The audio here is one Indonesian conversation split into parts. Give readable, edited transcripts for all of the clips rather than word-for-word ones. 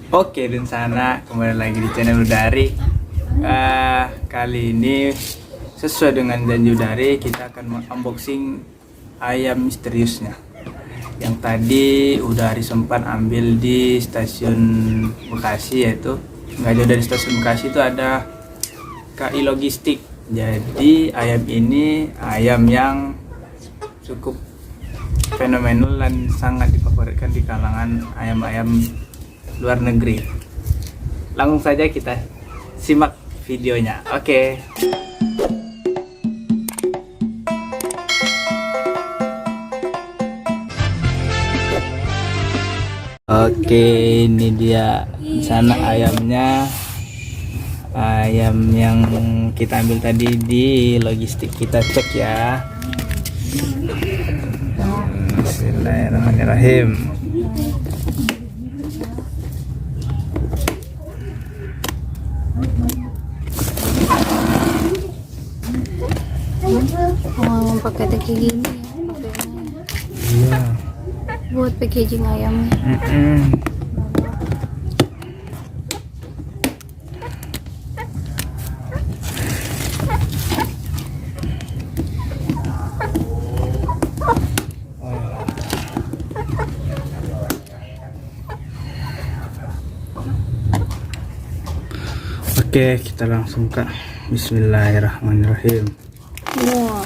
Oke, dan sana kembali lagi di channel Udari. Kali ini sesuai dengan janji Udari, kita akan unboxing ayam misteriusnya. Yang tadi Udari sempat ambil di stasiun Bekasi, yaitu nggak jauh dari stasiun Bekasi itu ada KI Logistik. Jadi ayam ini ayam yang cukup fenomenal dan sangat difavoritkan di kalangan ayam-ayam luar negeri. Langsung saja kita simak videonya. Oke. Oke, ini dia di sana ayamnya. Ayam yang kita ambil tadi di logistik, kita cek ya. Bismillahirrahmanirrahim. Oh, pakai kayak gini ya, pakainya. Iya. Buat packaging ayamnya. Oke, kita langsung ke Bismillahirrahmanirrahim. Wah,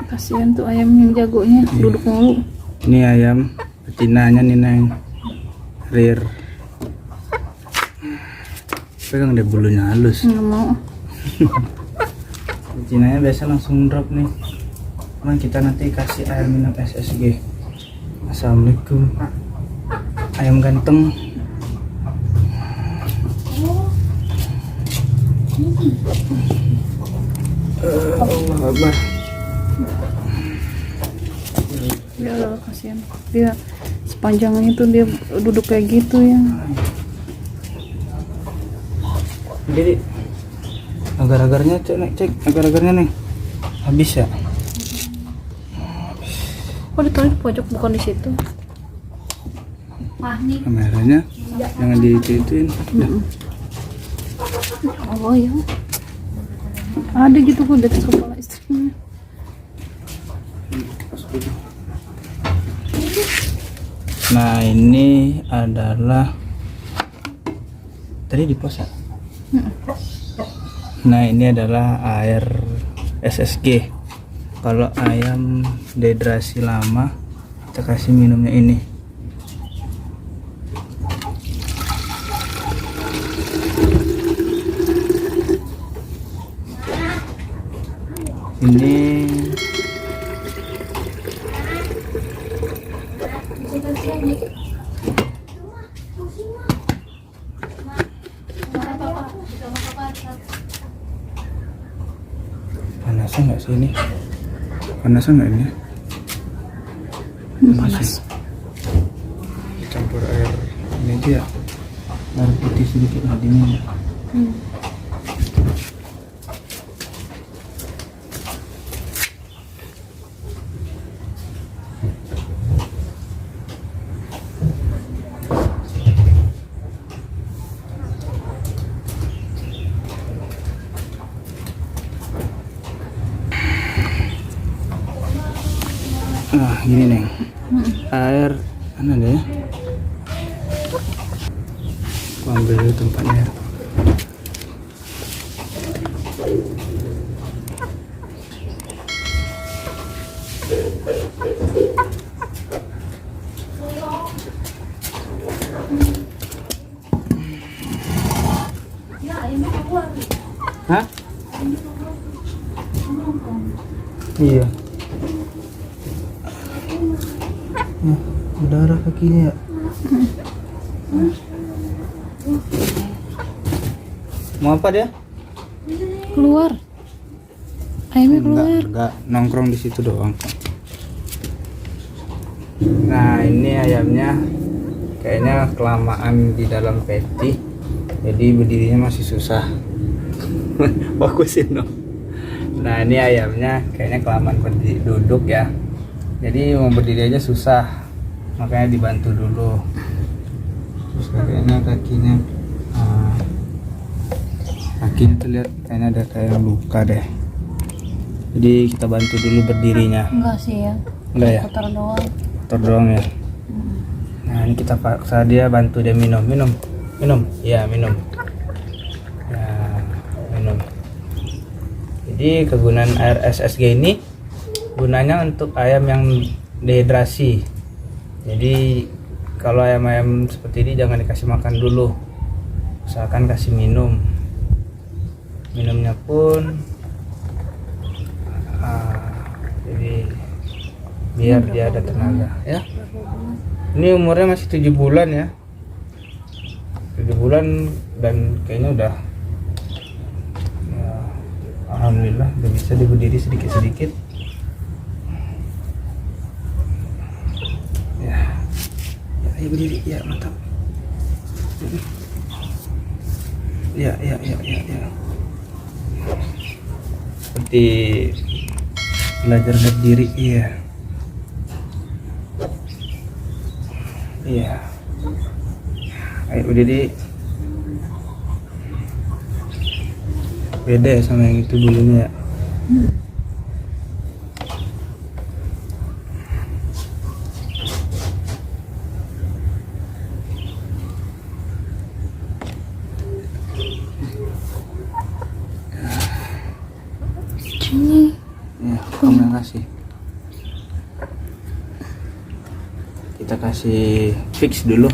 kasihan tuh ayam yang jagonya duduk mulu. Ini ayam betinanya nih, Neng. Rare. Pegang deh, bulunya halus. Nggak mau. Betinanya biasa langsung drop nih. Cuman kita nanti kasih air minum SSG. Assalamualaikum, ayam ganteng. Allah Akbar. Ya Allah, kasihan. Dia sepanjang itu dia duduk kayak gitu ya. Jadi agar-agarnya cek agar-agarnya nih habis ya. Kok ditaruh di pojok bukan di situ? Kameranya jangan dituin. Oh ya. Ada gitu kok di atas kepala istrinya. Nah, ini adalah tadi di pos ya? Nah, ini adalah air SSG. Kalau ayam dehidrasi lama, kita kasih minumnya ini. Ini panasan nggak sih ini? Panasan nggak ini? Panas. Campur air ini dia, air putih sedikit lah dingin. Nah, gini Neng, air mana deh? Aku ambil dulu tempatnya. Hah? Iya. Berdarah kakinya ya. Mau apa dia? Keluar. Ayamnya keluar. Enggak, nongkrong di situ doang. Nah, ini ayamnya kayaknya kelamaan di dalam peti, jadi berdirinya masih susah. Fokusin dong. Nah, ini ayamnya kayaknya kelamaan berdiri duduk ya, jadi mau berdiri aja susah, makanya dibantu dulu. Terus kayaknya kakinya kakinya tuh lihat kayaknya ada kayak luka deh. Jadi kita bantu dulu berdirinya. Enggak sih ya. Enggak ya? Kotor doang. Kotor doang ya. Nah ini kita paksa dia, bantu dia minum. Ya minum. Ya minum. Jadi kegunaan air SSG ini gunanya untuk ayam yang dehidrasi. Jadi kalau ayam-ayam seperti ini jangan dikasih makan dulu, usahakan kasih minum. Minumnya pun jadi biar dia ada tenaga ya. Ini umurnya masih 7 bulan ya, 7 bulan dan kayaknya udah ya, alhamdulillah udah bisa dia berdiri sedikit-sedikit ya. Ya ayo berdiri ya, mantap ya. Seperti belajar berdiri. Iya. Ayo berdiri. Beda ya sama yang itu bulunya ya. Sini. Ya, kamu yang kasih. Kita kasih fix dulu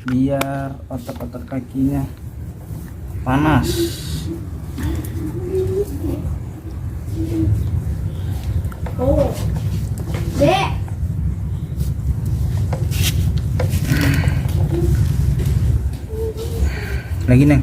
biar otot-otot kakinya panas. Oh, Dek. Lagi Neng.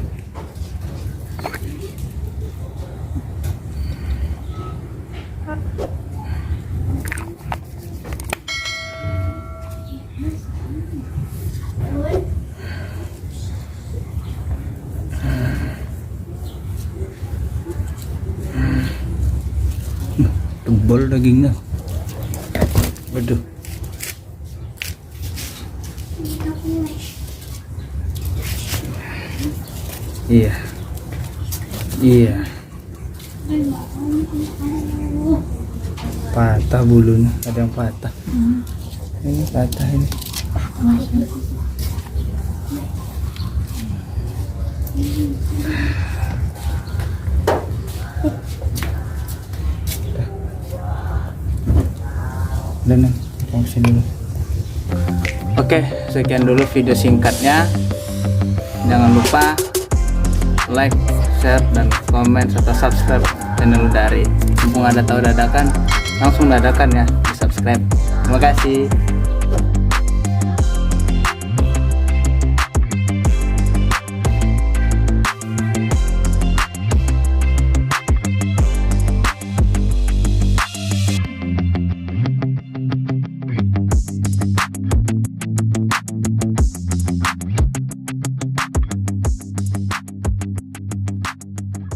Tebal dagingnya. Waduh. Iya. Patah bulunya, ada yang patah. Ini patah ini. Dan fungsi dulu. Oke, sekian dulu video singkatnya. Jangan lupa like, share, dan komen serta subscribe channel Udari. Mumpung ada tahu dadakan, langsung dadakan ya di subscribe. Terima kasih.